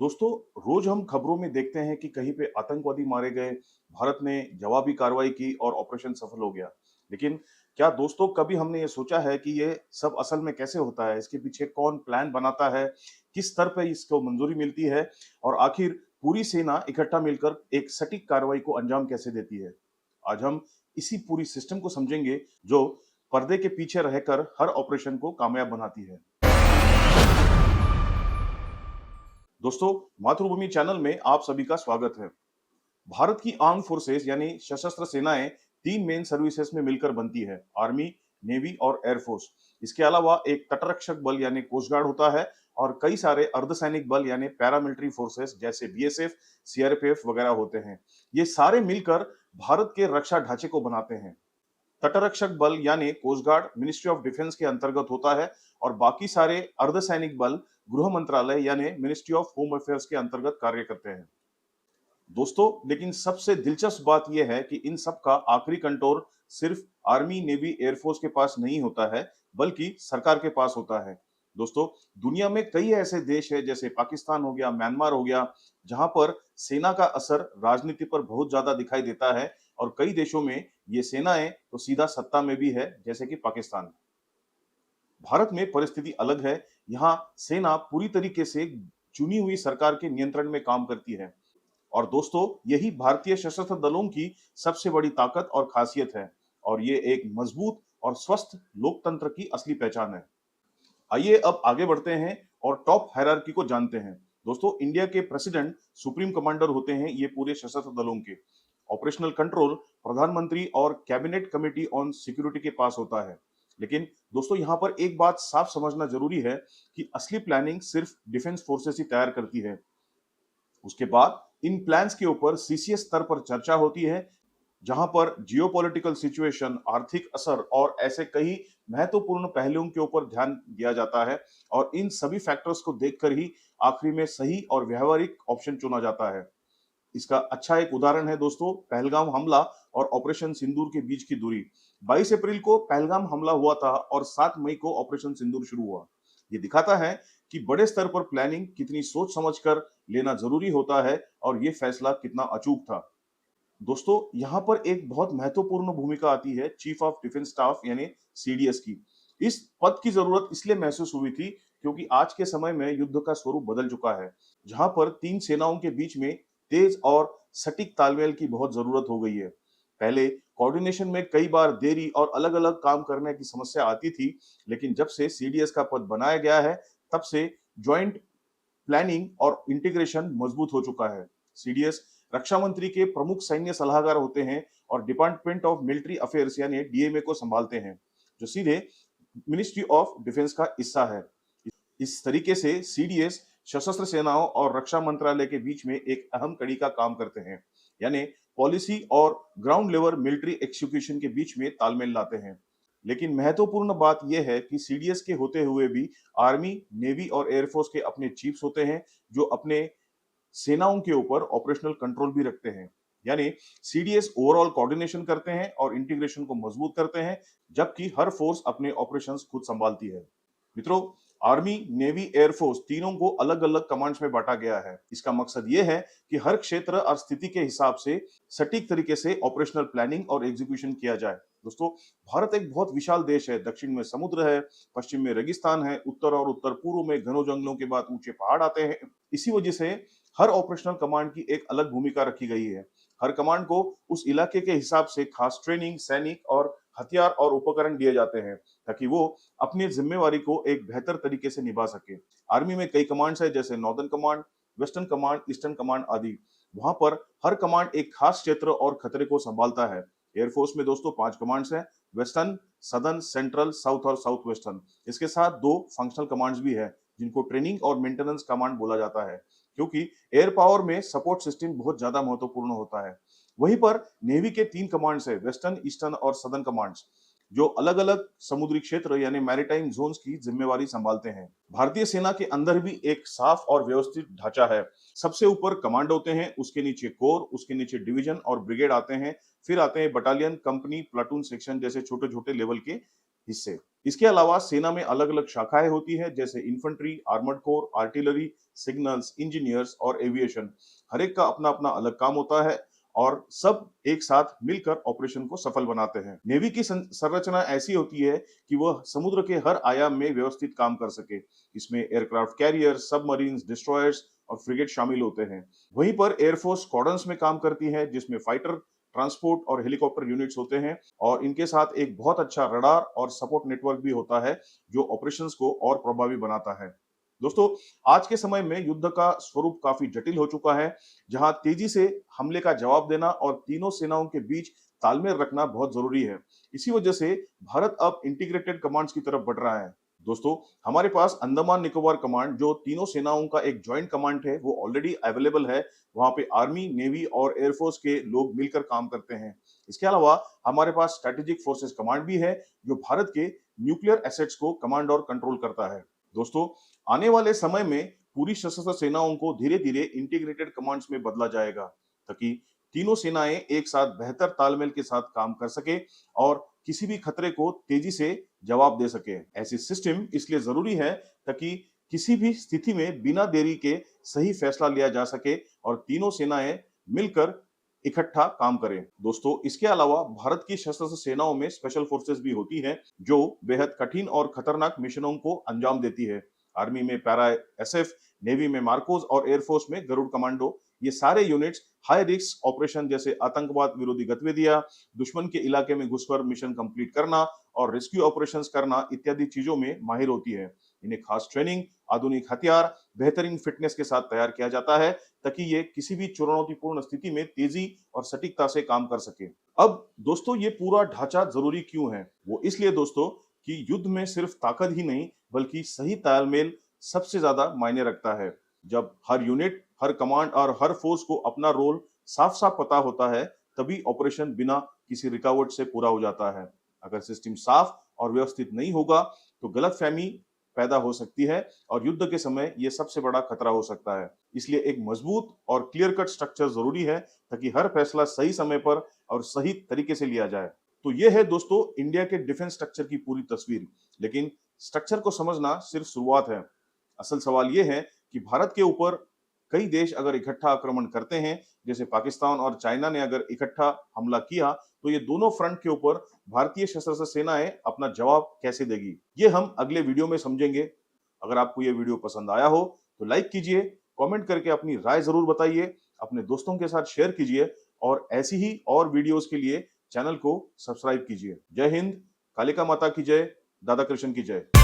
दोस्तों, रोज हम खबरों में देखते हैं कि कहीं पे आतंकवादी मारे गए, भारत ने जवाबी कार्रवाई की और ऑपरेशन सफल हो गया। लेकिन क्या दोस्तों कभी हमने ये सोचा है कि ये सब असल में कैसे होता है? इसके पीछे कौन प्लान बनाता है? किस स्तर पे इसको मंजूरी मिलती है? और आखिर पूरी सेना इकट्ठा मिलकर एक सटीक कार्रवाई को अंजाम कैसे देती है? आज हम इसी पूरी सिस्टम को समझेंगे जो पर्दे के पीछे रहकर हर ऑपरेशन को कामयाब बनाती है। दोस्तों, मातृभूमि चैनल में आप सभी का स्वागत है। भारत की आर्म फोर्सेस यानी सशस्त्र सेनाएं तीन मेन सर्विसेज में मिलकर बनती है: आर्मी, नेवी और एयरफोर्स। इसके अलावा एक तटरक्षक बल यानी कोस्ट गार्ड होता है और कई सारे अर्धसैनिक बल यानी पैरामिलिट्री फोर्सेस जैसे बीएसएफ, सीआरपीएफ वगैरह होते हैं। ये सारे मिलकर भारत के रक्षा ढांचे को बनाते हैं। तटरक्षक बल यानी coast guard ministry of defence के अंतर्गत होता है और बाकी सारे अर्धसैनिक बल गृह मंत्रालय यानी मिनिस्ट्री ऑफ होम अफेयर्स के अंतर्गत कार्य करते हैं। दोस्तों, लेकिन सबसे दिलचस्प बात यह है कि इन सब का आखिरी कंट्रोल सिर्फ आर्मी, नेवी, एयरफोर्स के पास नहीं होता है, बल्कि सरकार के पास होता है। दोस्तों, दुनिया में कई ऐसे देश हैं जैसे पाकिस्तान हो गया, म्यांमार हो गया, जहां पर सेना का असर राजनीति पर बहुत ज्यादा दिखाई देता है और कई देशों में ये सेनाएं तो सीधा सत्ता में भी है, जैसे कि पाकिस्तान। भारत में परिस्थिति अलग है। यहाँ सेना पूरी तरीके से चुनी हुई सरकार के नियंत्रण में काम करती है और दोस्तों, यही भारतीय सशस्त्र दलों की सबसे बड़ी ताकत और खासियत है और ये एक मजबूत और स्वस्थ लोकतंत्र की असली पहचान है। आइए अब आगे बढ़ते हैं और टॉप हायरार्की को जानते हैं। दोस्तों, इंडिया के प्रेसिडेंट सुप्रीम कमांडर होते हैं ये पूरे सशस्त्र दलों के। ऑपरेशनल कंट्रोल प्रधानमंत्री और कैबिनेट कमेटी ऑन सिक्योरिटी के पास होता है। लेकिन दोस्तों, यहाँ पर एक बात साफ समझना जरूरी है कि असली प्लानिंग सिर्फ डिफेंस फोर्सेस ही तैयार करती है। उसके बाद इन प्लान्स के ऊपर सीसीएस स्तर पर चर्चा होती है, जहां पर जियोपॉलिटिकल सिचुएशन, आर्थिक असर और ऐसे कई महत्वपूर्ण पहलुओं के ऊपर ध्यान दिया जाता है और इन सभी फैक्टर्स को देखकर ही आखिरी में सही और व्यावहारिक ऑप्शन चुना जाता है। इसका अच्छा एक उदाहरण है दोस्तों, पहलगाम हमला और ऑपरेशन सिंदूर के बीच की दूरी। 22 अप्रैल को पहलगाम हमला हुआ था और 7 मई को ऑपरेशन सिंदूर शुरू हुआ। ये दिखाता है कि बड़े स्तर पर प्लानिंग कितनी सोच समझकर लेना जरूरी होता है और ये फैसला कितना अचूक था। दोस्तों, यहाँ पर एक बहुत महत्वपूर्ण भूमिका आती है चीफ ऑफ डिफेंस स्टाफ यानी सीडीएस की। इस पद की जरूरत इसलिए महसूस हुई थी क्योंकि आज के समय में युद्ध का स्वरूप बदल चुका है, जहां पर तीन सेनाओं के बीच में तेज और सटीक तालमेल की बहुत जरूरत हो गई है। पहले कोऑर्डिनेशन में कई बार देरी और अलग-अलग काम करने की समस्या आती थी, लेकिन जब से सीडीएस का पद बनाया गया है, तब से ज्वाइंट प्लानिंग और इंटीग्रेशन मजबूत हो चुका है। सीडीएस रक्षा मंत्री के प्रमुख सैन्य सलाहकार होते हैं और डिपार्टमेंट ऑफ मिलिट्री अफेयर्स यानी डीएमए को संभालते हैं, जो सीधे मिनिस्ट्री ऑफ डिफेंस का हिस्सा है। इस तरीके से सीडीएस सशस्त्र सेनाओं और रक्षा मंत्रालय के बीच में एक अहम कड़ी का काम करते हैं, यानी पॉलिसी और ग्राउंड लेवल मिलिट्री एक्सिक्यूशन के बीच में तालमेल लाते हैं। लेकिन महत्वपूर्ण बात यह है कि सीडीएस के होते हुए भी आर्मी, नेवी और एयरफोर्स के अपने चीफ्स होते हैं, जो अपने सेनाओं के ऊपर ऑपरेशनल कंट्रोल भी रखते हैं। यानी सीडीएस ओवरऑल कोऑर्डिनेशन करते हैं और इंटीग्रेशन को मजबूत करते हैं, जबकि हर फोर्स अपने ऑपरेशंस खुद संभालती है। मित्रों, आर्मी, नेवी, एयरफोर्स तीनों को अलग अलग कमांड्स में बांटा गया है। इसका मकसद यह है कि हर क्षेत्र और स्थिति के हिसाब से सटीक तरीके से ऑपरेशनल प्लानिंग और एग्जीक्यूशन किया जाए। दोस्तों, भारत एक बहुत विशाल देश है। दक्षिण में समुद्र है, पश्चिम में रेगिस्तान है, उत्तर और उत्तर पूर्व में घनों जंगलों के बाद ऊंचे पहाड़ आते हैं। इसी वजह से हर ऑपरेशनल कमांड की एक अलग भूमिका रखी गई है। हर कमांड को उस इलाके के हिसाब से खास ट्रेनिंग, सैनिक और हथियार और उपकरण दिए जाते हैं, ताकि वो अपनी जिम्मेवारी को एक बेहतर तरीके से निभा सके। आर्मी में कई कमांड्स है, जैसे northern command, western command, eastern command आदि। वहां पर हर कमांड एक खास क्षेत्र और खतरे को संभालता है। एयरफोर्स में दोस्तों 5 कमांड्स हैं: वेस्टर्न, सदर्न, सेंट्रल, साउथ और साउथ वेस्टर्न। इसके साथ 2 फंक्शनल कमांड्स भी है, जिनको ट्रेनिंग और मेंटेनेंस कमांड बोला जाता है, क्योंकि एयर पावर में सपोर्ट सिस्टम बहुत ज्यादा महत्वपूर्ण होता है। वहीं पर नेवी के 3 कमांड्स है: वेस्टर्न, ईस्टर्न और सदर्न कमांड्स, जो अलग अलग समुद्री क्षेत्र यानी मैरीटाइम जोन्स की जिम्मेवारी संभालते हैं। भारतीय सेना के अंदर भी एक साफ और व्यवस्थित ढांचा है। सबसे ऊपर कमांड होते हैं, उसके नीचे कोर, उसके नीचे डिवीजन और ब्रिगेड आते हैं, फिर आते हैं बटालियन, कंपनी, प्लाटून, सेक्शन जैसे छोटे छोटे लेवल के हिस्से। इसके अलावा सेना में अलग अलग शाखाएं होती है, जैसे infantry, armoured corps, artillery, signals, engineers और एविएशन। हर एक का अपना अपना अलग काम होता है और सब एक साथ मिलकर ऑपरेशन को सफल बनाते हैं। नेवी की संरचना ऐसी होती है कि वह समुद्र के हर आयाम में व्यवस्थित काम कर सके। इसमें एयरक्राफ्ट कैरियर, सबमरीन्स, डिस्ट्रॉयर्स और फ्रिगेट शामिल होते हैं। वहीं पर एयरफोर्स स्क्वाड्रंस में काम करती है, जिसमें फाइटर, ट्रांसपोर्ट और हेलीकॉप्टर यूनिट्स होते हैं और इनके साथ एक बहुत अच्छा रडार और सपोर्ट नेटवर्क भी होता है, जो ऑपरेशंस को और प्रभावी बनाता है। दोस्तों, आज के समय में युद्ध का स्वरूप काफी जटिल हो चुका है, जहां तेजी से हमले का जवाब देना और तीनों सेनाओं के बीच तालमेल रखना बहुत जरूरी है। इसी वजह से भारत अब इंटीग्रेटेड कमांड्स की तरफ बढ़ रहा है। दोस्तों, हमारे पास अंडमान निकोबार कमांड, जो तीनों सेनाओं का एक जॉइंट कमांड है, वो ऑलरेडी अवेलेबल है। वहां पे आर्मी, नेवी और एयरफोर्स के लोग मिलकर काम करते हैं। इसके अलावा हमारे पास स्ट्रेटेजिक फोर्सेस कमांड भी है, जो भारत के न्यूक्लियर एसेट्स को कमांड और कंट्रोल करता है। दोस्तों, आने वाले समय में पूरी सशस्त्र सेनाओं को धीरे धीरे इंटीग्रेटेड कमांड्स में बदला जाएगा, ताकि तीनों सेनाएं एक साथ बेहतर तालमेल के साथ काम कर सके और किसी भी खतरे को तेजी से जवाब दे सके। ऐसी सिस्टम इसलिए जरूरी है ताकि किसी भी स्थिति में बिना देरी के सही फैसला लिया जा सके और तीनों सेनाएं मिलकर इकट्ठा काम करें। दोस्तों, इसके अलावा भारत की सशस्त्र सेनाओं में स्पेशल फोर्सेस भी होती है, जो बेहद कठिन और खतरनाक मिशनों को अंजाम देती है। आर्मी में पैरा एसएफ, नेवी में मार्कोस और एयरफोर्स में गरुड़ कमांडो। ये सारे यूनिट्स हाई रिस्क ऑपरेशन, जैसे आतंकवाद विरोधी गतिविधियां, दुश्मन के इलाके में घुसकर मिशन कंप्लीट करना और रेस्क्यू ऑपरेशंस करना इत्यादि चीजों में माहिर होती है। इन्हें खास ट्रेनिंग, आधुनिक हथियार, बेहतरीन फिटनेस के साथ तैयार किया जाता है, ताकि ये किसी भी चुनौतीपूर्ण स्थिति में तेजी और सटीकता से काम कर सके। अब दोस्तों, ये पूरा ढांचा जरूरी क्यों है? वो इसलिए दोस्तों कि युद्ध में सिर्फ ताकत ही नहीं, बल्कि सही तालमेल सबसे ज्यादा मायने रखता है। जब हर यूनिट, हर कमांड और हर फोर्स को अपना रोल साफ साफ पता होता है, तभी ऑपरेशन बिना किसी रुकावट से पूरा हो जाता है। अगर सिस्टम साफ और व्यवस्थित नहीं होगा, तो गलतफहमी पैदा हो सकती है और युद्ध के समय यह सबसे बड़ा खतरा हो सकता है। इसलिए एक मजबूत और क्लियर कट स्ट्रक्चर जरूरी है, ताकि हर फैसला सही समय पर और सही तरीके से लिया जाए। तो यह है दोस्तों इंडिया के डिफेंस स्ट्रक्चर की पूरी तस्वीर। लेकिन स्ट्रक्चर को समझना सिर्फ शुरुआत है। असल सवाल यह है कि भारत के ऊपर कई देश अगर इकट्ठा आक्रमण करते हैं, जैसे पाकिस्तान और चाइना ने अगर इकट्ठा हमला किया, तो ये दोनों फ्रंट के ऊपर भारतीय सशस्त्र सेनाएं अपना जवाब कैसे देगी, ये हम अगले वीडियो में समझेंगे। अगर आपको ये वीडियो पसंद आया हो तो लाइक कीजिए, कमेंट करके अपनी राय जरूर बताइए, अपने दोस्तों के साथ शेयर कीजिए और ऐसी ही और वीडियोस के लिए चैनल को सब्सक्राइब कीजिए। जय हिंद, कालिका माता की जय, दादा कृष्ण की जय।